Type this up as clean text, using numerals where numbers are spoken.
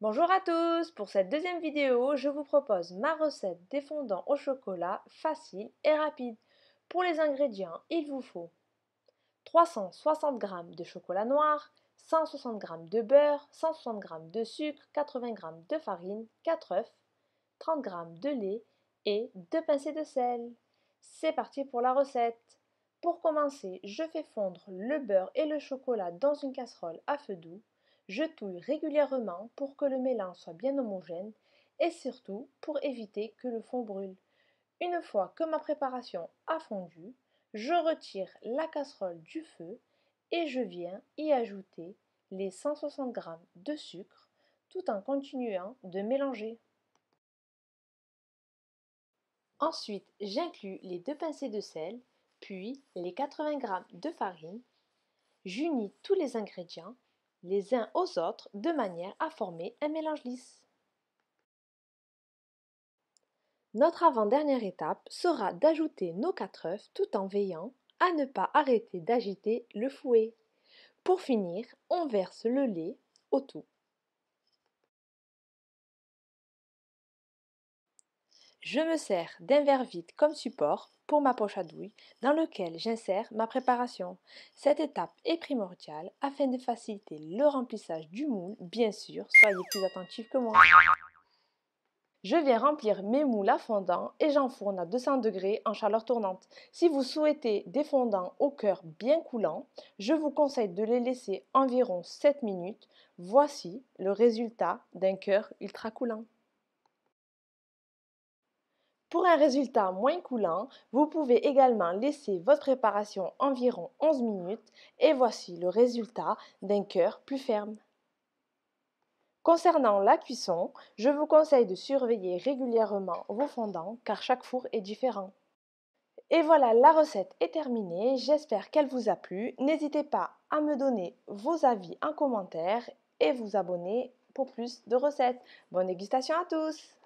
Bonjour à tous! Pour cette deuxième vidéo, je vous propose ma recette des fondants au chocolat facile et rapide. Pour les ingrédients, il vous faut 360 g de chocolat noir, 160 g de beurre, 160 g de sucre, 80 g de farine, 4 œufs, 30 g de lait et 2 pincées de sel. C'est parti pour la recette. Pour commencer, je fais fondre le beurre et le chocolat dans une casserole à feu doux. Je touille régulièrement pour que le mélange soit bien homogène et surtout pour éviter que le fond brûle. Une fois que ma préparation a fondu, je retire la casserole du feu et je viens y ajouter les 160 g de sucre tout en continuant de mélanger. Ensuite, j'inclus les 2 pincées de sel, puis les 80 g de farine. J'unis tous les ingrédients les uns aux autres de manière à former un mélange lisse. Notre avant-dernière étape sera d'ajouter nos 4 œufs tout en veillant à ne pas arrêter d'agiter le fouet. Pour finir, on verse le lait au tout. Je me sers d'un verre vide comme support pour ma poche à douille dans lequel j'insère ma préparation. Cette étape est primordiale afin de faciliter le remplissage du moule. Bien sûr, soyez plus attentifs que moi. Je viens remplir mes moules à fondant et j'enfourne à 200 degrés en chaleur tournante. Si vous souhaitez des fondants au cœur bien coulants, je vous conseille de les laisser environ 7 minutes. Voici le résultat d'un cœur ultra coulant. Pour un résultat moins coulant, vous pouvez également laisser votre préparation environ 11 minutes et voici le résultat d'un cœur plus ferme. Concernant la cuisson, je vous conseille de surveiller régulièrement vos fondants car chaque four est différent. Et voilà, la recette est terminée, j'espère qu'elle vous a plu. N'hésitez pas à me donner vos avis en commentaire et vous abonner pour plus de recettes. Bonne dégustation à tous!